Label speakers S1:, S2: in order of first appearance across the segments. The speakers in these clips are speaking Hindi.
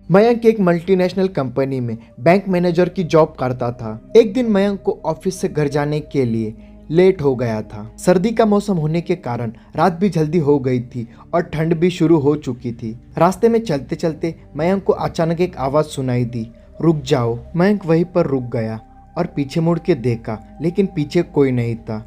S1: मयंक एक मल्टीनेशनल कंपनी में बैंक मैनेजर की जॉब करता था। एक दिन मयंक को ऑफिस से घर जाने के लिए लेट हो गया था। सर्दी का मौसम होने के कारण रात भी जल्दी हो गई थी और ठंड भी शुरू हो चुकी थी। रास्ते में चलते चलते मयंक को अचानक एक आवाज सुनाई दी, रुक जाओ। मयंक वहीं पर रुक गया और पीछे मुड़ के देखा, लेकिन पीछे कोई नहीं था।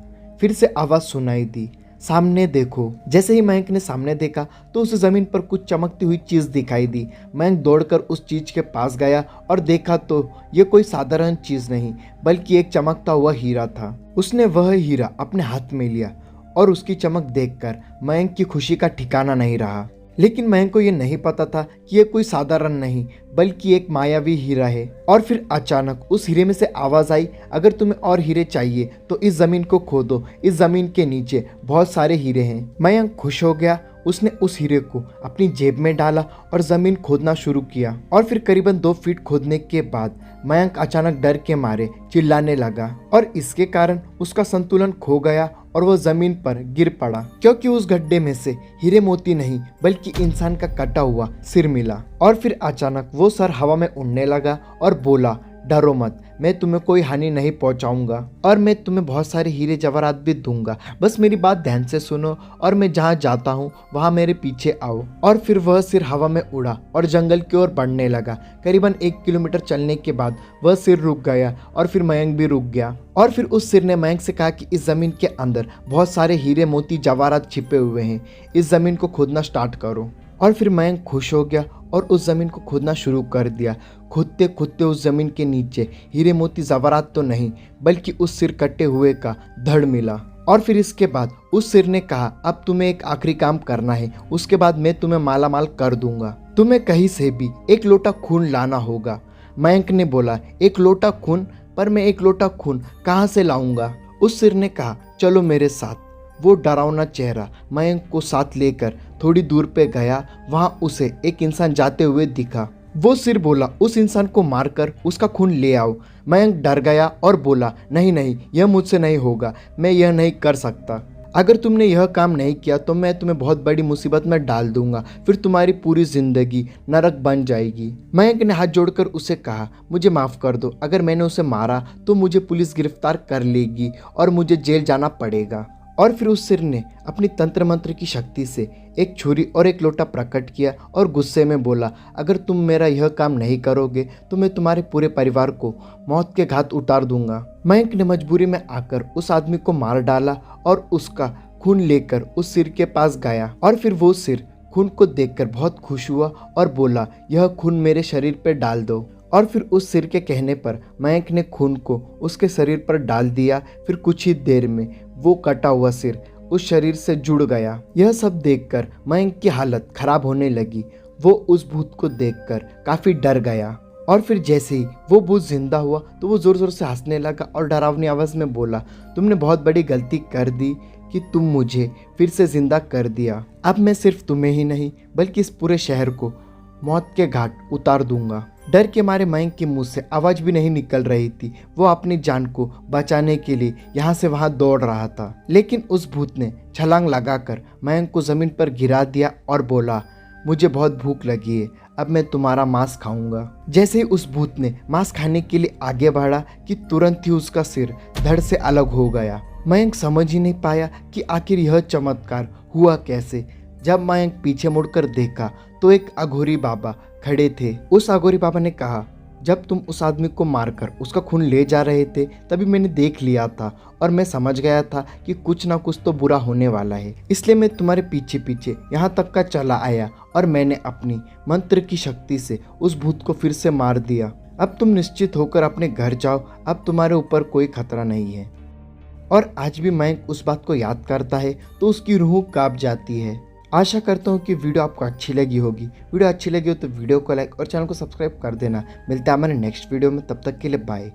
S1: फिर से आवाज सुनाई दी, सामने देखो। जैसे ही मयंक ने सामने देखा तो उस जमीन पर कुछ चमकती हुई चीज दिखाई दी। मयंक दौड़कर उस चीज के पास गया और देखा तो ये कोई साधारण चीज नहीं बल्कि एक चमकता हुआ हीरा था। उसने वह हीरा अपने हाथ में लिया और उसकी चमक देखकर मयंक की खुशी का ठिकाना नहीं रहा। लेकिन मयंक को यह नहीं पता था कि यह कोई साधारण नहीं बल्कि एक मायावी हीरा है। और फिर अचानक उस हीरे में से आवाज आई, अगर तुम्हें और हीरे चाहिए तो इस जमीन को खोदो, इस जमीन के नीचे बहुत सारे हीरे हैं। मयंक खुश हो गया। उसने उस हीरे को अपनी जेब में डाला और जमीन खोदना शुरू किया। और फिर करीबन 2 फीट खोदने के बाद मयंक अचानक डर के मारे चिल्लाने लगा और इसके कारण उसका संतुलन खो गया और वह जमीन पर गिर पड़ा, क्योंकि उस गड्ढे में से हीरे मोती नहीं बल्कि इंसान का कटा हुआ सिर मिला। और फिर अचानक वो सर हवा में उड़ने लगा और बोला, डरो मत, मैं तुम्हें कोई हानि नहीं पहुंचाऊंगा और मैं तुम्हें बहुत सारे हीरे जवाहरात भी दूंगा। बस मेरी बात ध्यान से सुनो और मैं जहाँ जाता हूँ वहाँ मेरे पीछे आओ। और फिर वह सिर हवा में उड़ा और जंगल की ओर बढ़ने लगा। करीबन 1 किलोमीटर चलने के बाद वह सिर रुक गया और फिर मयंक भी रुक गया। और फिर उस सिर ने मयंक से कहा कि इस जमीन के अंदर बहुत सारे हीरे मोती जवाहरात छिपे हुए हैं, इस जमीन को खोदना स्टार्ट करो। और फिर मयंक खुश हो गया और उस जमीन को खोदना शुरू कर दिया। खोदते खोदते उस जमीन के नीचे हीरे मोती जवाहरात तो नहीं बल्कि उस सिर कटे हुए का धड़ मिला। और फिर इसके बाद उस सिर ने कहा, अब तुम्हें एक आखिरी काम करना है, उसके बाद मैं तुम्हें माला माल कर दूंगा। तुम्हें कहीं से भी 1 लोटा खून लाना होगा। मयंक ने बोला, 1 लोटा खून? पर मैं 1 लोटा खून कहाँ से लाऊंगा? उस सिर ने कहा, चलो मेरे साथ। वो डरावना चेहरा मयंक को साथ लेकर थोड़ी दूर पे गया। वहां उसे एक इंसान जाते हुए दिखा। वो सिर बोला, उस इंसान को मारकर उसका खून ले आओ। मयंक डर गया और बोला, नहीं नहीं, यह मुझसे नहीं होगा, मैं यह नहीं कर सकता। अगर तुमने यह काम नहीं किया तो मैं तुम्हें बहुत बड़ी मुसीबत में डाल दूंगा, फिर तुम्हारी पूरी जिंदगी नरक बन जाएगी। मयंक ने हाथ जोड़कर उसे कहा, मुझे माफ कर दो, अगर मैंने उसे मारा तो मुझे पुलिस गिरफ्तार कर लेगी और मुझे जेल जाना पड़ेगा। और फिर उस सिर ने अपनी तंत्र मंत्र की शक्ति से एक छुरी और 1 लोटा प्रकट किया और गुस्से में बोला, अगर तुम मेरा यह काम नहीं करोगे तो मैं तुम्हारे पूरे परिवार को मौत के घाट उतार दूंगा। मयंक ने मजबूरी में आकर उस आदमी को मार डाला और उसका खून लेकर उस सिर के पास गया। और फिर वो सिर खून को देखकर बहुत खुश हुआ और बोला, यह खून मेरे शरीर पर डाल दो। और फिर उस सिर के कहने पर मयंक ने खून को उसके शरीर पर डाल दिया। फिर कुछ ही देर में वो कटा हुआ सिर उस शरीर से जुड़ गया। यह सब देखकर मयंक की हालत खराब होने लगी। वो उस भूत को देखकर काफी डर गया। और फिर जैसे ही वो भूत जिंदा हुआ तो वो जोर जोर से हंसने लगा और डरावनी आवाज में बोला, तुमने बहुत बड़ी गलती कर दी कि तुम मुझे फिर से जिंदा कर दिया। अब मैं सिर्फ तुम्हें ही नहीं बल्कि इस पूरे शहर को मौत के घाट उतार दूंगा। डर के मारे मयंक के मुंह से आवाज भी नहीं निकल रही थी। वो अपनी जान को बचाने के लिए यहाँ से वहां दौड़ रहा था, लेकिन उस भूत ने छलांग लगाकर मयंक को जमीन पर गिरा दिया और बोला, मुझे बहुत भूख लगी है, अब मैं तुम्हारा मांस खाऊंगा। जैसे ही उस भूत ने मांस खाने के लिए आगे बढ़ा कि तुरंत ही उसका सिर धड़ से अलग हो गया। मयंक समझ ही नहीं पाया कि आखिर यह चमत्कार हुआ कैसे। जब मयंक पीछे मुड़कर देखा तो एक अघोरी बाबा खड़े थे। उस अघोरी बाबा ने कहा, जब तुम उस आदमी को मारकर उसका खून ले जा रहे थे तभी मैंने देख लिया था और मैं समझ गया था कि कुछ ना कुछ तो बुरा होने वाला है, इसलिए मैं तुम्हारे पीछे पीछे यहाँ तक का चला आया और मैंने अपनी मंत्र की शक्ति से उस भूत को फिर से मार दिया। अब तुम निश्चित होकर अपने घर जाओ, अब तुम्हारे ऊपर कोई खतरा नहीं है। और आज भी मयंक उस बात को याद करता है तो उसकी रूह कांप जाती है। आशा करता हूँ कि वीडियो आपको अच्छी लगी होगी। वीडियो अच्छी लगी हो तो वीडियो को लाइक और चैनल को सब्सक्राइब कर देना। मिलता है हमारे नेक्स्ट वीडियो में, तब तक के लिए बाय।